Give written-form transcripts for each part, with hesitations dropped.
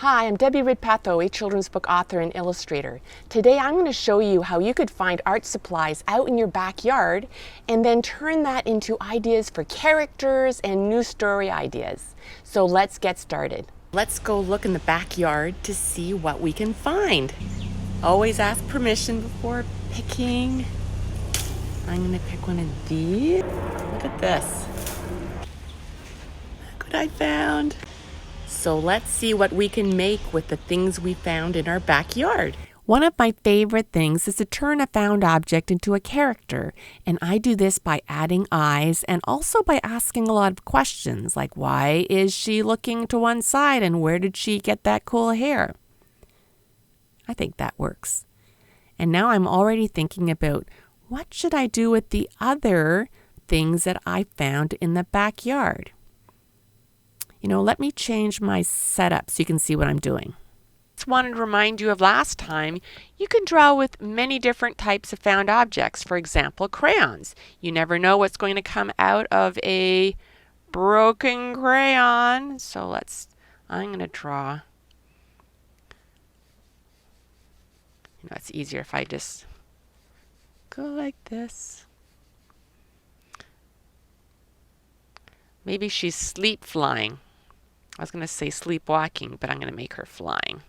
Hi, I'm Debbie Ridpath Ohi, children's book author and illustrator. Today I'm going to show you how you could find art supplies out in your backyard and then turn that into ideas for characters and new story ideas. So let's get started. Let's go look in the backyard to see what we can find. Always ask permission before picking. I'm going to pick one of these. Look at this. Look what I found. So let's see what we can make with the things we found in our backyard. One of my favorite things is to turn a found object into a character, and I do this by adding eyes and also by asking a lot of questions like why is she looking to one side and where did she get that cool hair? I think that works. And now I'm already thinking about what should I do with the other things that I found in the backyard. Let me change my setup so you can see what I'm doing. Just wanted to remind you of last time, you can draw with many different types of found objects. For example, crayons. You never know what's going to come out of a broken crayon. So I'm going to draw. It's easier if I just go like this. Maybe she's sleep flying. I was going to say sleepwalking, but I'm going to make her flying.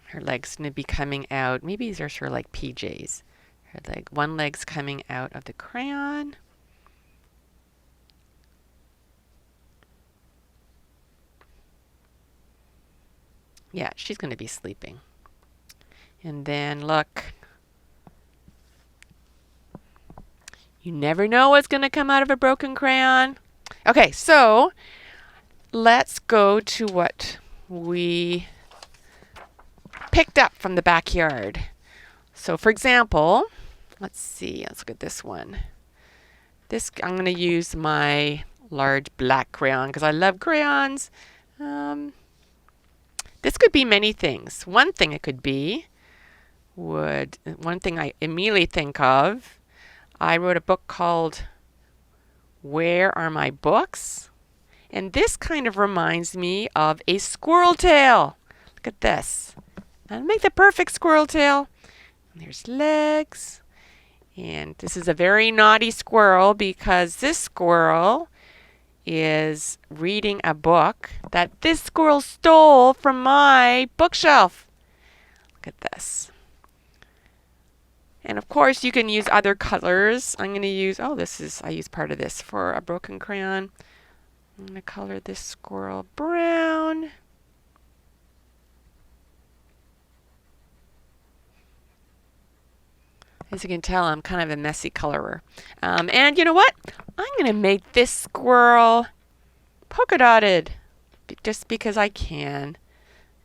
Her leg's going to be coming out. Maybe these are sort of like PJs. One leg's coming out of the crayon. Yeah, she's going to be sleeping. And then look. You never know what's going to come out of a broken crayon. Okay, so let's go to what we picked up from the backyard. So for example, let's look at this one. I'm going to use my large black crayon because I love crayons. This could be many things. One thing it could be one thing I immediately think of, I wrote a book called Where Are My Books? And this kind of reminds me of a squirrel tail. Look at this. That'll make the perfect squirrel tail. And there's legs. And this is a very naughty squirrel because this squirrel is reading a book that this squirrel stole from my bookshelf. Look at this. And of course you can use other colors. I'm going to use, I use part of this for a broken crayon. I'm going to color this squirrel brown. As you can tell, I'm kind of a messy colorer. And you know what? I'm going to make this squirrel polka dotted just because I can.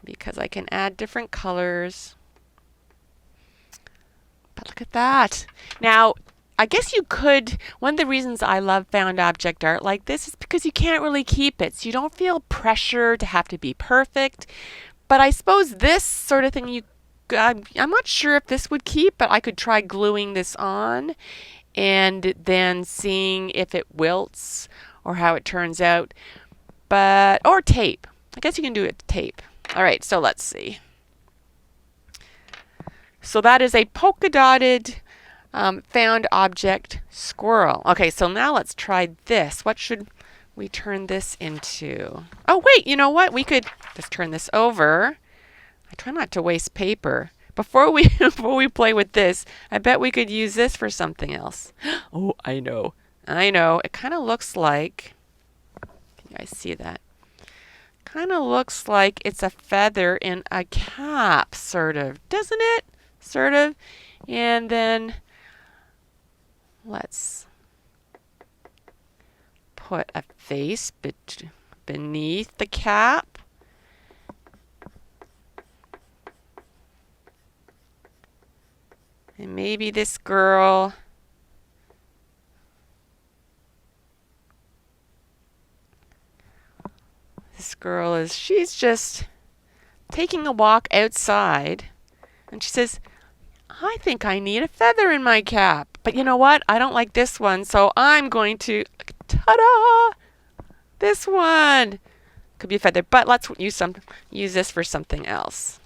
Because I can add different colors. But look at that. Now, I guess you could, one of the reasons I love found object art like this is because you can't really keep it. So you don't feel pressure to have to be perfect. But I suppose this sort of thing I'm not sure if this would keep, but I could try gluing this on and then seeing if it wilts or how it turns out. Or tape. I guess you can do it with tape. All right, so let's see. So that is a polka dotted found object squirrel. Okay, so now let's try this. What should we turn this into? Oh, wait, you know what? We could just turn this over. I try not to waste paper. Before we play with this, I bet we could use this for something else. Oh, I know. It kind of looks like, can you guys see that? Kind of looks like it's a feather in a cap, sort of. Doesn't it? Sort of. And then let's put a face beneath the cap. And maybe this girl This girl is, she's just taking a walk outside, and she says, I think I need a feather in my cap. But you know what? I don't like this one, so I'm going to, ta-da! This one. Could be a feather, but let's use this for something else.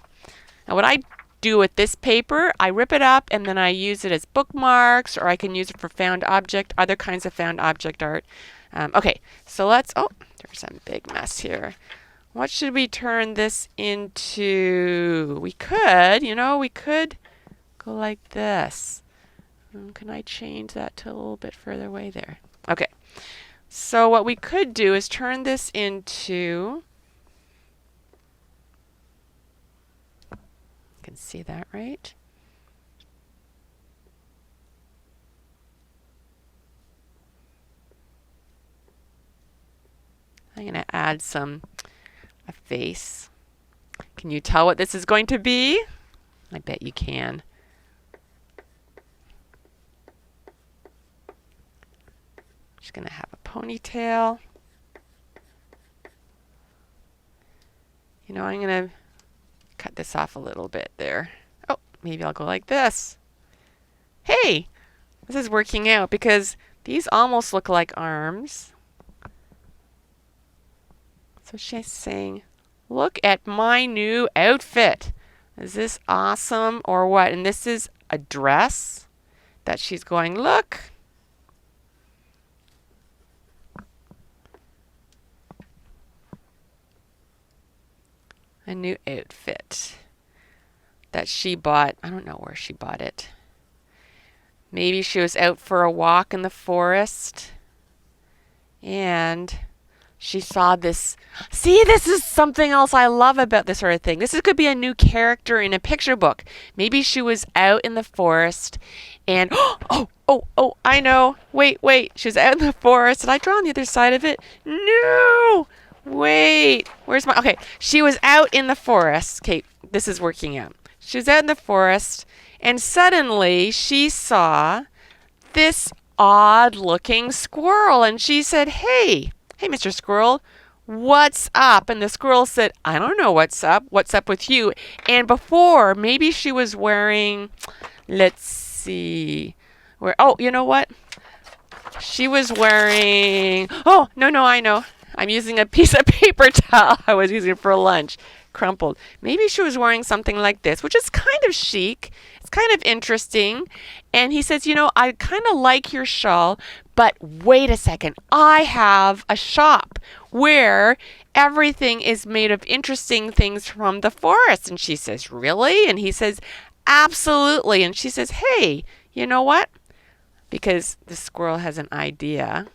Now what I do with this paper, I rip it up and then I use it as bookmarks, or I can use it for found object, other kinds of found object art. Okay, so let's, oh, there's a big mess here. What should we turn this into? We could, we could go like this. Can I change that to a little bit further away there? Okay. So what we could do is turn this into, you can see that, right? I'm going to add a face. Can you tell what this is going to be? I bet you can. She's going to have a ponytail. I'm going to cut this off a little bit there. Oh, maybe I'll go like this. Hey, this is working out because these almost look like arms. So she's saying, look at my new outfit. Is this awesome or what? And this is a dress that she's going, look. A new outfit that she bought. I don't know where she bought it. Maybe she was out for a walk in the forest and she saw this. See, this is something else I love about this sort of thing. This could be a new character in a picture book. Maybe she was out in the forest and, oh, I know. Wait. She was out in the forest. Did I draw on the other side of it? No. Wait, where's my, okay, she was out in the forest. Okay, this is working out. She was out in the forest, and suddenly she saw this odd-looking squirrel, and she said, hey, Mr. Squirrel, what's up? And the squirrel said, I don't know what's up. What's up with you? And before, maybe she was wearing, let's see, oh, you know what? She was wearing, oh, no, I know. I'm using a piece of paper towel I was using for lunch, crumpled. Maybe she was wearing something like this, which is kind of chic. It's kind of interesting. And he says, I kind of like your shawl, but wait a second. I have a shop where everything is made of interesting things from the forest. And she says, really? And he says, absolutely. And she says, hey, you know what? Because the squirrel has an idea.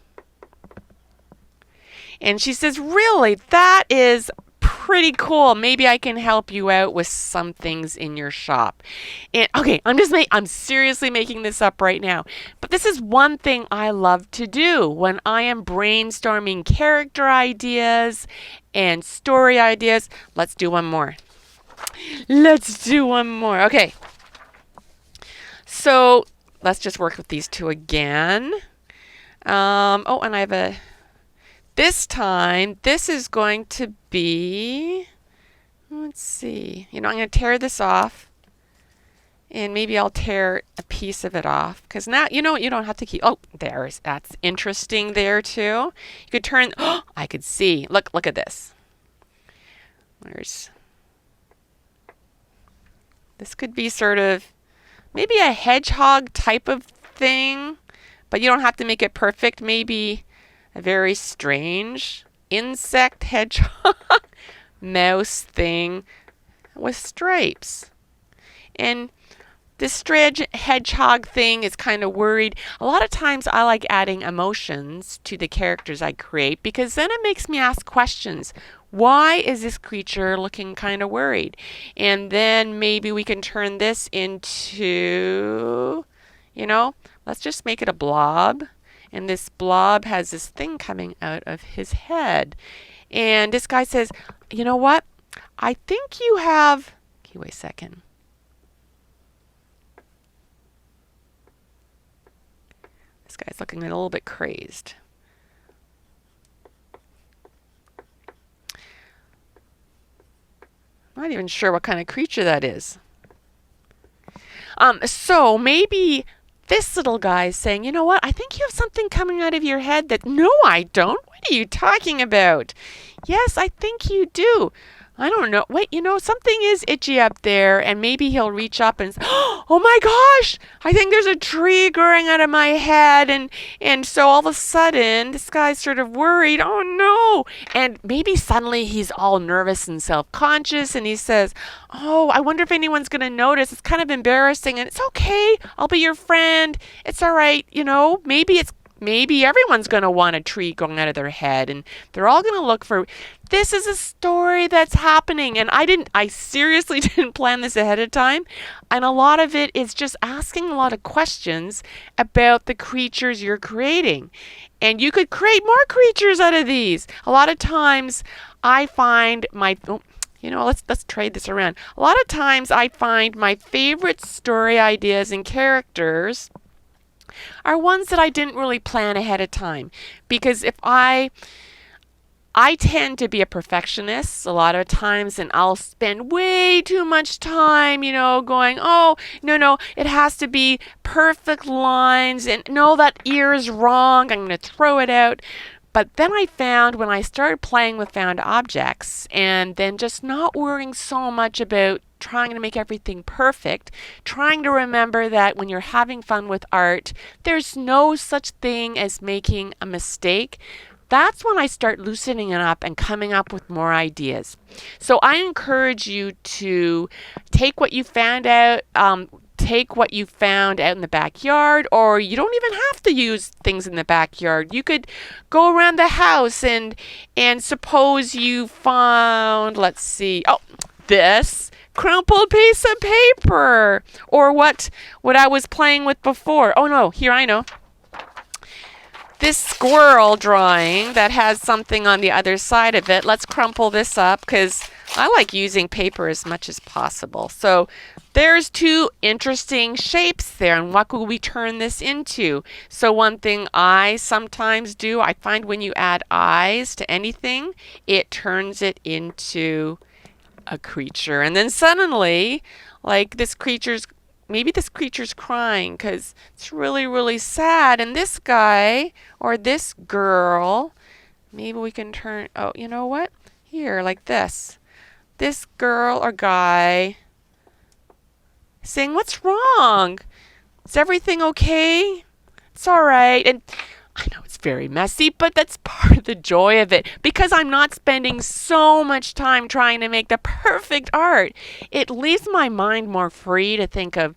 And she says, really, that is pretty cool. Maybe I can help you out with some things in your shop. And okay, I'm seriously making this up right now. But this is one thing I love to do when I am brainstorming character ideas and story ideas. Let's do one more. Okay. So let's just work with these two again. And I have this time, this is going to be, let's see, I'm going to tear this off, and maybe I'll tear a piece of it off, because now, you don't have to keep, that's interesting there too. You could turn, I could see, look at this. This could be sort of, maybe a hedgehog type of thing, but you don't have to make it perfect. Maybe a very strange insect hedgehog mouse thing with stripes. And this strange hedgehog thing is kind of worried. A lot of times I like adding emotions to the characters I create because then it makes me ask questions. Why is this creature looking kind of worried? And then maybe we can turn this into, let's just make it a blob. And this blob has this thing coming out of his head. And this guy says, you know what? I think you have, okay, wait a second. This guy's looking a little bit crazed. I'm not even sure what kind of creature that is. So maybe this little guy is saying, you know what? I think you have something coming out of your head that, no, I don't. What are you talking about? Yes, I think you do. I don't know. Wait, something is itchy up there, and maybe he'll reach up and say, oh my gosh, I think there's a tree growing out of my head. And so all of a sudden, this guy's sort of worried. Oh no. And maybe suddenly he's all nervous and self-conscious, and he says, oh, I wonder if anyone's going to notice. It's kind of embarrassing, and it's okay. I'll be your friend. It's all right. Maybe everyone's going to want a tree growing out of their head, and they're all going to look for. This is a story that's happening, and I seriously didn't plan this ahead of time. And a lot of it is just asking a lot of questions about the creatures you're creating. And you could create more creatures out of these. A lot of times I find let's trade this around. A lot of times I find my favorite story ideas and characters are ones that I didn't really plan ahead of time. Because if I tend to be a perfectionist a lot of times, and I'll spend way too much time, going, oh, no, it has to be perfect lines, and no, that ear is wrong, I'm going to throw it out. But then I found when I started playing with found objects and then just not worrying so much about trying to make everything perfect, trying to remember that when you're having fun with art, there's no such thing as making a mistake. That's when I start loosening it up and coming up with more ideas. So I encourage you to take what you found out, take what you found out in the backyard, or you don't even have to use things in the backyard. You could go around the house and suppose you found, this crumpled piece of paper, or what I was playing with before. Oh no, here I know. This squirrel drawing that has something on the other side of it. Let's crumple this up because I like using paper as much as possible. So there's two interesting shapes there, and what will we turn this into? So one thing I sometimes do, I find when you add eyes to anything, it turns it into a creature. And then suddenly, like maybe this creature's crying because it's really, really sad. And this guy or this girl, maybe we can turn, oh, you know what? Here, like this. This girl or guy saying, what's wrong? Is everything okay? It's all right. And I know it's very messy, but that's part of the joy of it, because I'm not spending so much time trying to make the perfect art. It leaves my mind more free to think of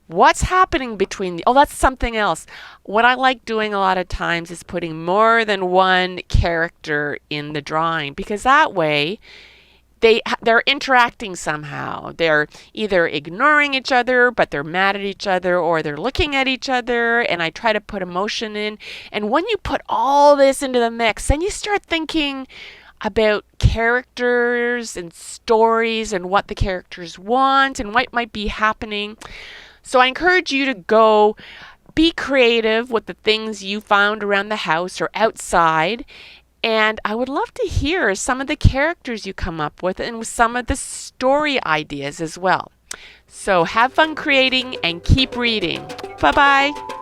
what's happening between that's something else. What I like doing a lot of times is putting more than one character in the drawing, because that way they're interacting somehow. They're either ignoring each other, but they're mad at each other, or they're looking at each other, and I try to put emotion in. And when you put all this into the mix, then you start thinking about characters and stories and what the characters want and what might be happening. So I encourage you to go be creative with the things you found around the house or outside. And I would love to hear some of the characters you come up with and some of the story ideas as well. So have fun creating and keep reading. Bye-bye.